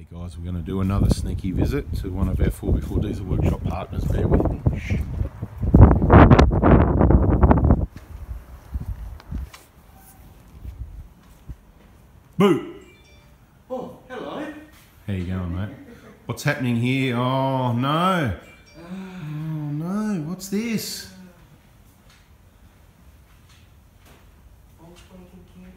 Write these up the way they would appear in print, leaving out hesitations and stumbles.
Hey guys, we're going to do another sneaky visit to one of our 4x4 Diesel Workshop partners. Bear with me. Boo! Oh, hello. How you going, mate? What's happening here? Oh no! Oh no, what's this? Volkswagen Caddy.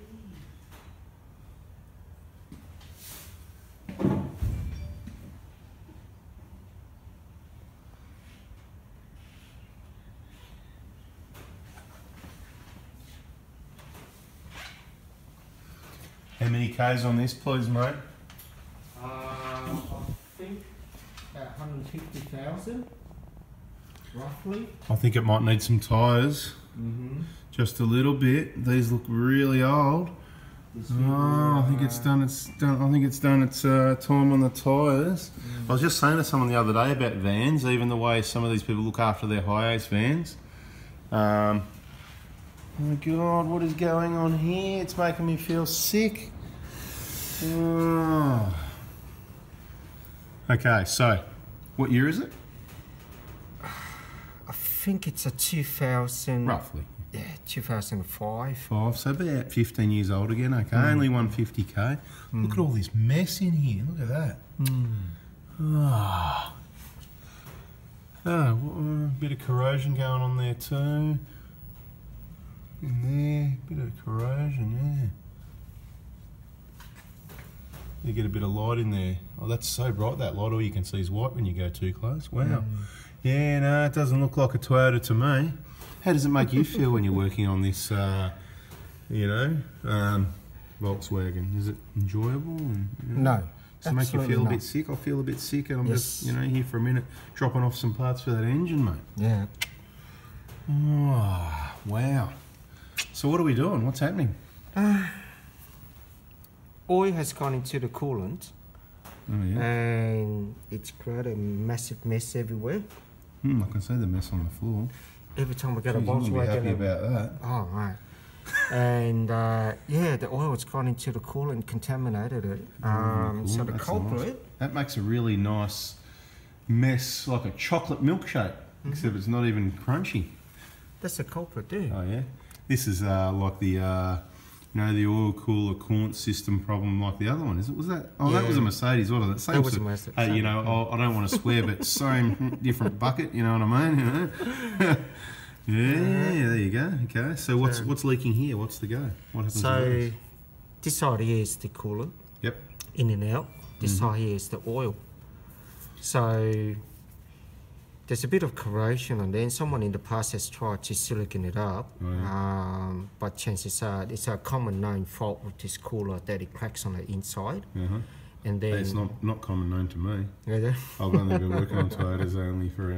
How many Ks on this, please, mate? I think about 150,000, roughly. I think it might need some tyres. Mm-hmm. Just a little bit. These look really old. Oh, I think it's done. I think it's done its time on the tyres. I was just saying to someone the other day about vans, even the way some of these people look after their HIACE vans. Oh my God, what is going on here? It's making me feel sick. Oh. Okay, so what year is it? I think it's a 2000. Roughly. Yeah, 2005. So about 15 years old again. Okay, only 150k. Look at all this mess in here. Look at that. Oh, a bit of corrosion going on there too. In there, bit of corrosion, yeah. You get a bit of light in there. Oh, that's so bright, that light. All you can see is white when you go too close. Wow. Yeah, no, it doesn't look like a Toyota to me. How does it make you feel when you're working on this, Volkswagen? Is it enjoyable? And, No. Does it make you feel a bit sick? I feel a bit sick, and I'm just, here for a minute, dropping off some parts for that engine, mate. Yeah. Oh, wow. So what are we doing? What's happening? Oil has gone into the coolant. Oh, yeah. And it's created a massive mess everywhere. I can see the mess on the floor. Every time we get a Jeez, I'm Volkswagen. happy about that. Oh, right. And yeah, the oil has gone into the coolant and contaminated it. Cool. So the That's culprit. nice. That makes a really nice mess, like a chocolate milkshake, except it's not even crunchy. That's the culprit, too. Oh yeah. This is like the the oil cooler coolant system problem, like the other one. Is it? Was that? Oh, that was a Mercedes, wasn't it? Same That was sort a of- Mercedes. Hey, I don't want to swear, but same different bucket. You know what I mean? Yeah, there you go. Okay, so what's leaking here? What's the go? What happens? So to those? this side here is the coolant, Yep. in and out. This side here is the oil. So there's a bit of corrosion on there, and someone in the past has tried to silicon it up, but chances are it's a common known fault with this cooler that it cracks on the inside. And then It's not common known to me. Yeah. I've only been working on Toyotas only for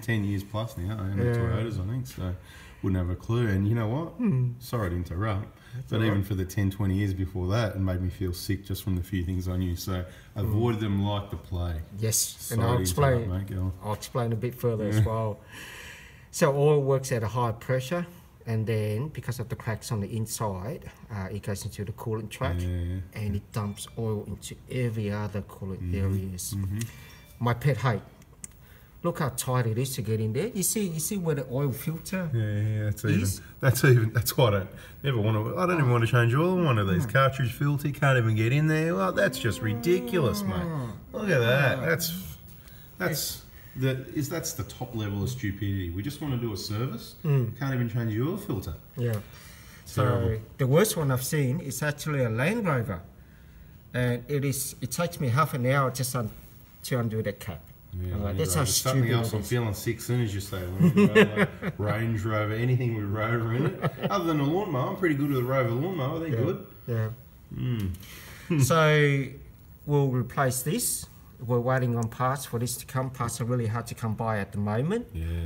10 years plus now. Only Toyotas, I think, so wouldn't have a clue. And you know what? Sorry to interrupt, but even for the 10, 20 years before that, it made me feel sick just from the few things I knew. So avoid them like the plague. Yes, Sorry and I'll to explain. interrupt, mate. Go on. I'll explain a bit further as well. So oil works at a high pressure, and then because of the cracks on the inside, it goes into the coolant track, and it dumps oil into every other coolant areas. My pet hate. Look how tight it is to get in there. You see where the oil filter is? That's why I don't even want to change oil on one of these. Cartridge filter, you can't even get in there. Well, that's just ridiculous, mate. Look at that. That's the top level of stupidity. We just want to do a service. Can't even change the oil filter. Yeah. So Terrible. the worst one I've seen is actually a Land Rover, and it takes me half an hour just to undo that cap. Yeah, that's how something stupid else it I'm is. feeling sick soon as you say Land Rover, Range Rover, anything with Rover in it. Other than a lawnmower, I'm pretty good with a Rover lawnmower. They're good. Yeah. So we'll replace this. We're waiting on parts for this to come. Parts are really hard to come by at the moment. Yeah.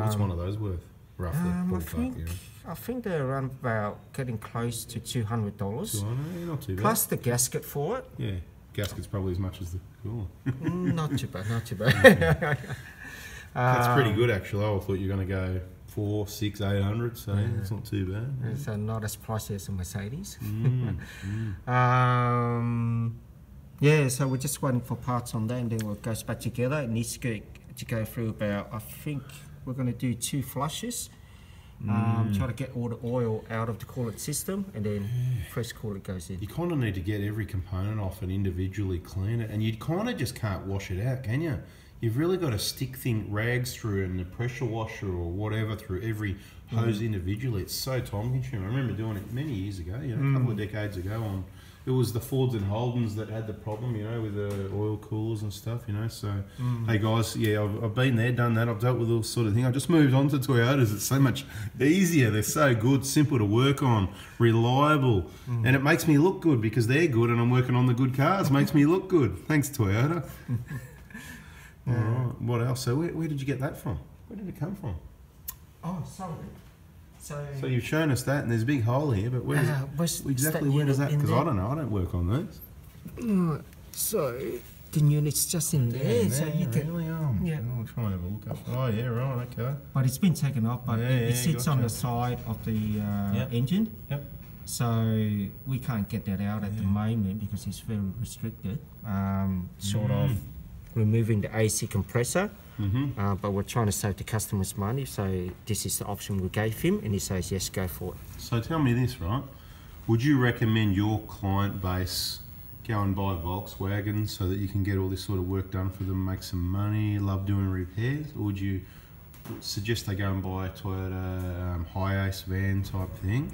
What's one of those worth, roughly? I think they're around about getting close to $200. Yeah, not too bad. Plus the gasket for it. Yeah. Gasket's probably as much as the cooler. Not too bad, not too bad. That's pretty good, actually. I thought you were going to go 4, 6, 800, so it's not too bad. It's not as pricey as a Mercedes. Yeah, so we're just waiting for parts on that, and then it goes back together. It needs to go through about, I think we're going to do 2 flushes. Try to get all the oil out of the coolant system, and then fresh coolant goes in. You kind of need to get every component off and individually clean it, and you kind of just can't wash it out, can you? You've really got to stick thin rags through and the pressure washer or whatever through every hose individually. It's so time consuming. I remember doing it many years ago, you know, a couple of decades ago. It was the Fords and Holdens that had the problem, you know, with the oil coolers and stuff, you know. So, hey guys, yeah, I've been there, done that. I've dealt with all sort of thing. I just moved on to Toyotas. It's so much easier. They're so good, simple to work on, reliable, and it makes me look good because they're good, and I'm working on the good cars. Makes me look good. Thanks, Toyota. All right. What else? So, where did you get that from? Where did it come from? Oh, sorry. So you've shown us that, and there's a big hole here, but where exactly where does that? Because I don't know. I don't work on these. So the unit's just in there, so you can. Really? Yeah. I'll try and have a look up. Oh yeah, right, okay. But it's been taken off, but it sits on the side of the engine. Yep. So we can't get that out at the moment because it's very restricted. Sort of removing the AC compressor. But we're trying to save the customers money, so this is the option we gave him, and he says yes, go for it. So tell me this, right? Would you recommend your client base go and buy Volkswagen so that you can get all this sort of work done for them, make some money, love doing repairs, or would you suggest they go and buy a Toyota HIACE van type thing,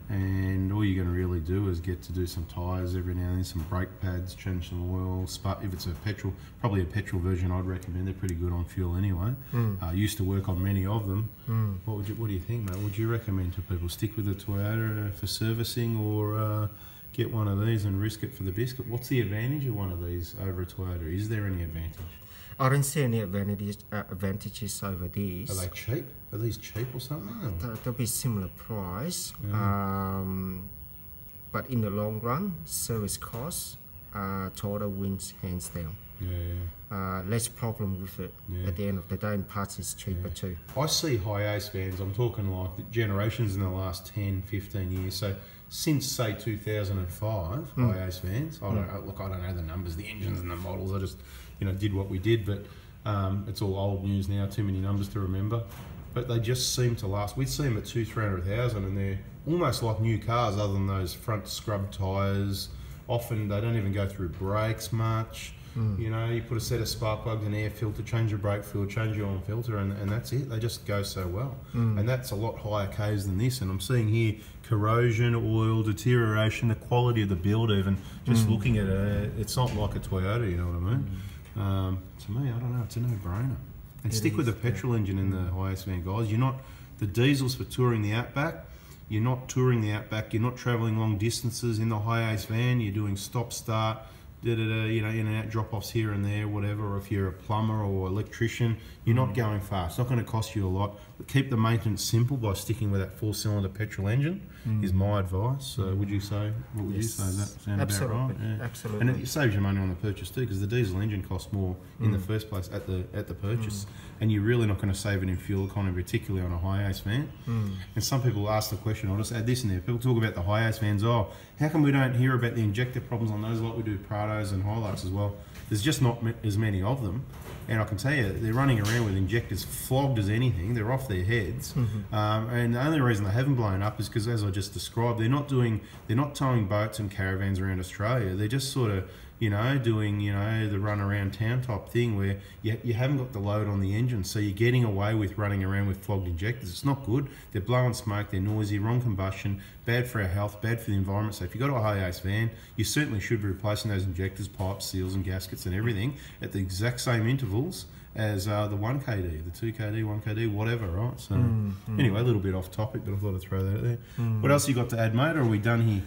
and all you're going to really do is get to do some tyres every now and then, some brake pads, change some oil, if it's a petrol, probably a petrol version I'd recommend. They're pretty good on fuel anyway. I used to work on many of them. What do you think, mate? Would you recommend to people stick with a Toyota for servicing, or get one of these and risk it for the biscuit? What's the advantage of one of these over a Toyota? Is there any advantage? I don't see any advantages over these. Are they cheap? Are these cheap or something? They'll be similar price, but in the long run, service costs, Toyota wins hands down. Less problem with it at the end of the day, and parts is cheaper too. I see HIACE vans, I'm talking like generations in the last 10, 15 years. So since say 2005, HIACE vans, I don't know the numbers, the engines and the models. I just, did what we did, but it's all old news now, too many numbers to remember. But they just seem to last. We'd see them at 200,000-300,000, and they're almost like new cars, other than those front scrub tyres. Often they don't even go through brakes much. You put a set of spark plugs, an air filter, change your brake fluid, change your oil filter, and that's it. They just go so well. And that's a lot higher Ks than this. And I'm seeing here corrosion, oil, deterioration, the quality of the build even. Just looking at it, it's not like a Toyota, you know what I mean? To me, I don't know, it's a no-brainer. And stick with the petrol engine in the HIACE van, guys. You're not, the diesels for touring the outback, you're not touring the outback, you're not travelling long distances in the HIACE van, you're doing stop-start, in and out drop-offs here and there, whatever. Or if you're a plumber or electrician, you're not going far. It's not going to cost you a lot. But keep the maintenance simple by sticking with that 4-cylinder petrol engine is my advice. So what would you say? Does that sound about right? Yeah. Absolutely. And it saves you money on the purchase too, because the diesel engine costs more in the first place at the purchase. And you're really not going to save it in fuel economy, particularly on a HIACE van. And some people ask the question, I'll just add this in there, people talk about the HIACE vans, how come we don't hear about the injector problems on those like we do Prados and Hiluxes? As well? There's just not as many of them. And I can tell you, they're running around with injectors flogged as anything. They're off their heads. And the only reason they haven't blown up is because, as I just described, they're not towing boats and caravans around Australia. They're just sort of, doing, the run around town type thing where you haven't got the load on the engine. So you're getting away with running around with flogged injectors. It's not good. They're blowing smoke, they're noisy, wrong combustion, bad for our health, bad for the environment. So if you've got a HIACE van, you certainly should be replacing those injectors, pipes, seals and gaskets and everything at the exact same intervals as the 1KD, the 2KD, 1KD, whatever, right? So anyway, a little bit off topic, but I thought I'd throw that out there. What else you got to add, mate, or are we done here?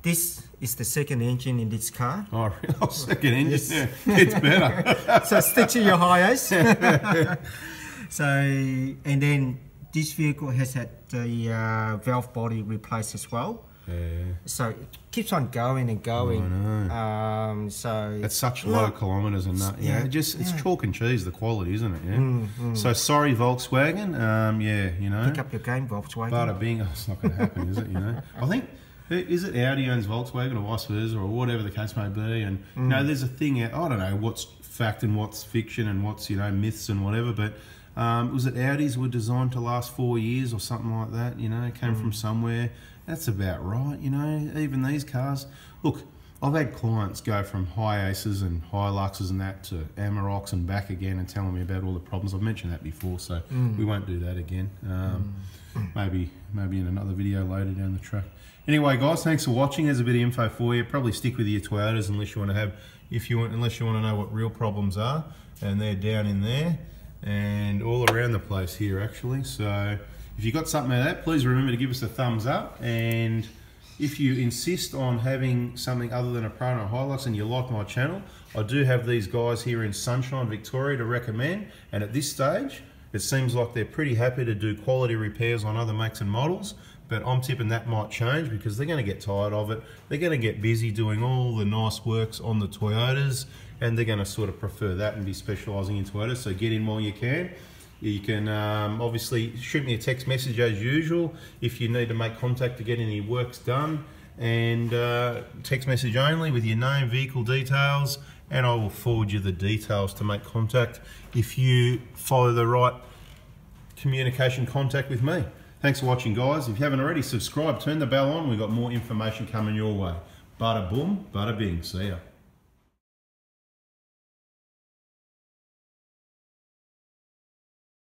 This is the second engine in this car. Oh, really? Second engine? Yes. Yeah, it's better. So stick to your HIACE. So, and then this vehicle has had the valve body replaced as well. So it keeps on going and going. I know. So it's such low kilometres and that. It's chalk and cheese, the quality, isn't it? Yeah. So sorry, Volkswagen. Pick up your game, Volkswagen. Bada bing. Oh, it's not going to happen, is it? I think Is it Audi owns Volkswagen or vice versa or whatever the case may be? And you know, there's a thing out, I don't know what's fact and what's fiction and what's, you know, myths and whatever, but was it Audis were designed to last 4 years or something like that, you know, came from somewhere. That's about right, you know, even these cars. Look, I've had clients go from HIACEs and Hiluxes and that to Amaroks and back again and telling me about all the problems. I've mentioned that before, so we won't do that again. Maybe in another video later down the track. Anyway, guys, thanks for watching. There's a bit of info for you. Probably stick with your Toyotas unless you want to have, unless you want to know what real problems are, and they're down in there and all around the place here actually. So if you got something out of that, please remember to give us a thumbs up. And if you insist on having something other than a Prado Hilux and you like my channel, I do have these guys here in Sunshine, Victoria to recommend. And at this stage, it seems like they're pretty happy to do quality repairs on other makes and models, but I'm tipping that might change because they're going to get tired of it. They're going to get busy doing all the nice works on the Toyotas, and they're going to sort of prefer that and be specialising in Toyotas. So get in while you can. You can obviously shoot me a text message as usual if you need to make contact to get any works done, and text message only with your name, vehicle details, and I will forward you the details to make contact if you follow the right communication contact with me. Thanks for watching, guys. If you haven't already, subscribe, turn the bell on. We've got more information coming your way. Bada boom, bada bing. See ya.